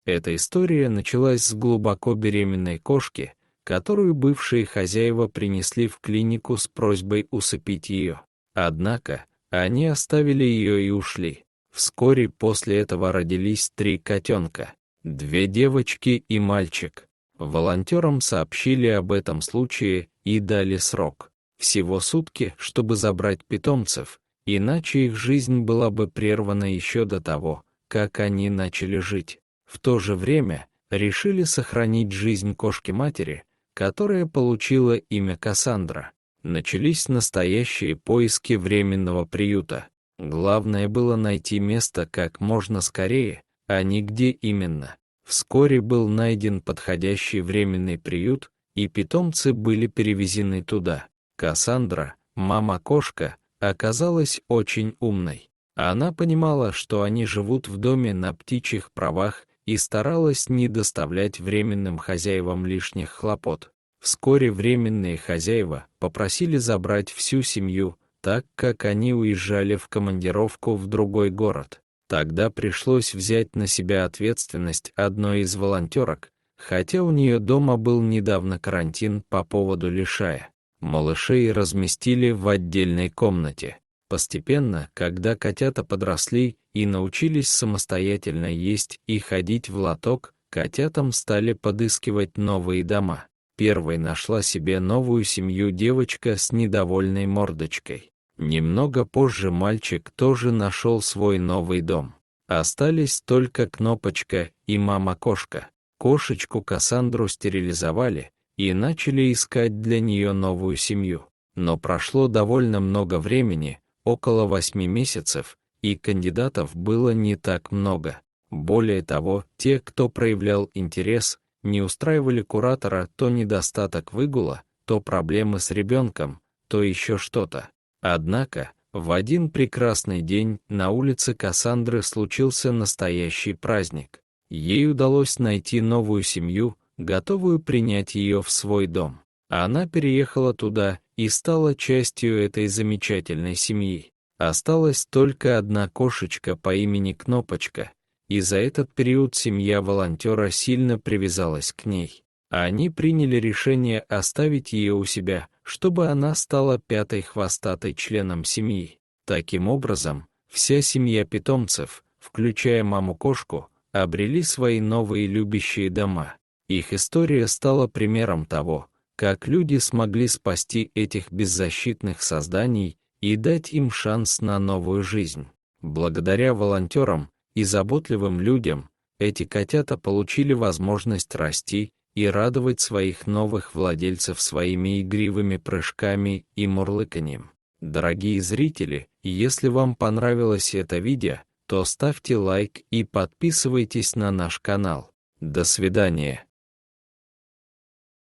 Эта история началась с глубоко беременной кошки, которую бывшие хозяева принесли в клинику с просьбой усыпить ее. Однако, они оставили ее и ушли. Вскоре после этого родились 3 котенка, 2 девочки и мальчик. Волонтерам сообщили об этом случае и дали срок. Всего сутки, чтобы забрать питомцев, иначе их жизнь была бы прервана еще до того, как они начали жить. В то же время решили сохранить жизнь кошки-матери, которая получила имя Кассандра. Начались настоящие поиски временного приюта. Главное было найти место как можно скорее, а не где именно. Вскоре был найден подходящий временный приют, и питомцы были перевезены туда. Кассандра, мама-кошка, оказалась очень умной. Она понимала, что они живут в доме на птичьих правах, и старалась не доставлять временным хозяевам лишних хлопот. Вскоре временные хозяева попросили забрать всю семью, так как они уезжали в командировку в другой город. Тогда пришлось взять на себя ответственность одной из волонтерок, хотя у нее дома был недавно карантин по поводу лишая. Малышей разместили в отдельной комнате. Постепенно, когда котята подросли и научились самостоятельно есть и ходить в лоток, котятам стали подыскивать новые дома. Первой нашла себе новую семью девочка с недовольной мордочкой. Немного позже мальчик тоже нашел свой новый дом. Остались только Кнопочка и мама-кошка. Кошечку Кассандру стерилизовали и начали искать для нее новую семью. Но прошло довольно много времени, около 8 месяцев, и кандидатов было не так много. Более того, те, кто проявлял интерес, не устраивали куратора то недостаток выгула, то проблемы с ребенком, то еще что-то. Однако, в один прекрасный день на улице Кассандры случился настоящий праздник. Ей удалось найти новую семью, готовую принять ее в свой дом. Она переехала туда и стала частью этой замечательной семьи. Осталась только одна кошечка по имени Кнопочка, и за этот период семья волонтера сильно привязалась к ней. Они приняли решение оставить ее у себя, чтобы она стала 5-й хвостатой членом семьи. Таким образом, вся семья питомцев, включая маму-кошку, обрели свои новые любящие дома. Их история стала примером того, как люди смогли спасти этих беззащитных созданий и дать им шанс на новую жизнь. Благодаря волонтерам и заботливым людям, эти котята получили возможность расти и радовать своих новых владельцев своими игривыми прыжками и мурлыканьем. Дорогие зрители, если вам понравилось это видео, то ставьте лайк и подписывайтесь на наш канал. До свидания.